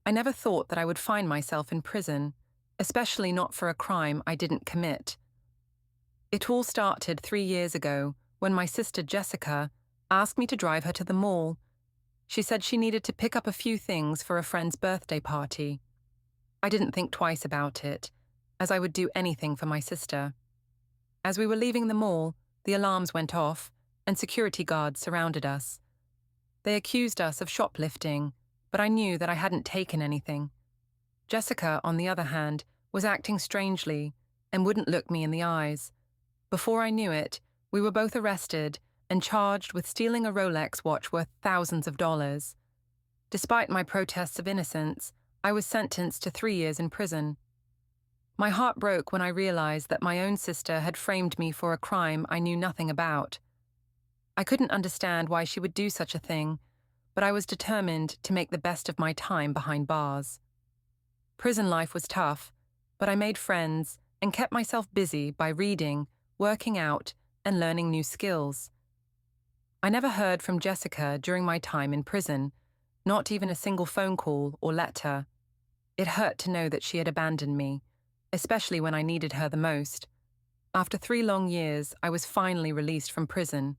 I never thought that I would find myself in prison, especially not for a crime I didn't commit. It all started 3 years ago when my sister Jessica asked me to drive her to the mall. She said she needed to pick up a few things for a friend's birthday party. I didn't think twice about it, as I would do anything for my sister. As we were leaving the mall, the alarms went off and security guards surrounded us. They accused us of shoplifting, but I knew that I hadn't taken anything. Jessica, on the other hand, was acting strangely and wouldn't look me in the eyes. Before I knew it, we were both arrested and charged with stealing a Rolex watch worth thousands of dollars. Despite my protests of innocence, I was sentenced to 3 years in prison. My heart broke when I realized that my own sister had framed me for a crime I knew nothing about. I couldn't understand why she would do such a thing, but I was determined to make the best of my time behind bars. Prison life was tough, but I made friends and kept myself busy by reading, working out, and learning new skills. I never heard from Jessica during my time in prison, not even a single phone call or letter. It hurt to know that she had abandoned me, especially when I needed her the most. After 3 long years, I was finally released from prison.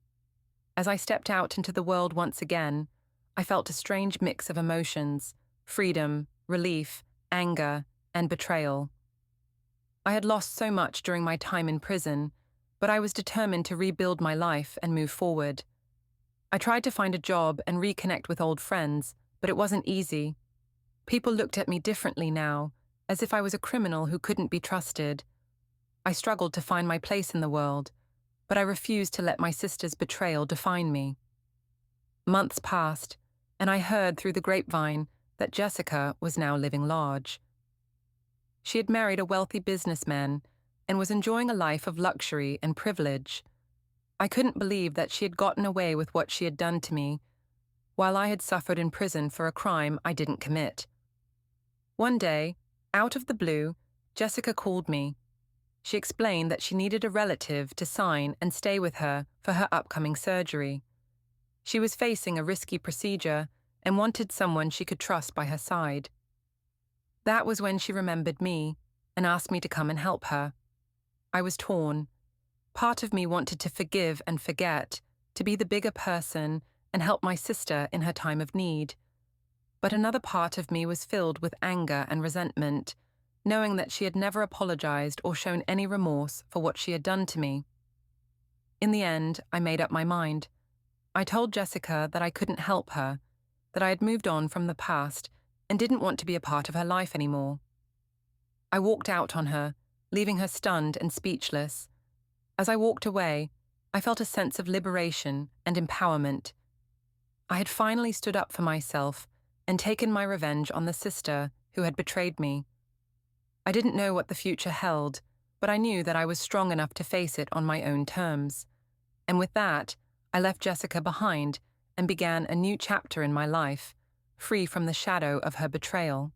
As I stepped out into the world once again, I felt a strange mix of emotions: freedom, relief, anger, and betrayal. I had lost so much during my time in prison, but I was determined to rebuild my life and move forward. I tried to find a job and reconnect with old friends, but it wasn't easy. People looked at me differently now, as if I was a criminal who couldn't be trusted. I struggled to find my place in the world, but I refused to let my sister's betrayal define me. Months passed, and I heard through the grapevine that Jessica was now living large. She had married a wealthy businessman and was enjoying a life of luxury and privilege. I couldn't believe that she had gotten away with what she had done to me, while I had suffered in prison for a crime I didn't commit. One day, out of the blue, Jessica called me. She explained that she needed a relative to sign and stay with her for her upcoming surgery. She was facing a risky procedure and wanted someone she could trust by her side. That was when she remembered me and asked me to come and help her. I was torn. Part of me wanted to forgive and forget, to be the bigger person and help my sister in her time of need. But another part of me was filled with anger and resentment, knowing that she had never apologized or shown any remorse for what she had done to me. In the end, I made up my mind. I told Jessica that I couldn't help her, that I had moved on from the past and didn't want to be a part of her life anymore. I walked out on her, leaving her stunned and speechless. As I walked away, I felt a sense of liberation and empowerment. I had finally stood up for myself and taken my revenge on the sister who had betrayed me. I didn't know what the future held, but I knew that I was strong enough to face it on my own terms. And with that, I left Jessica behind and began a new chapter in my life, free from the shadow of her betrayal.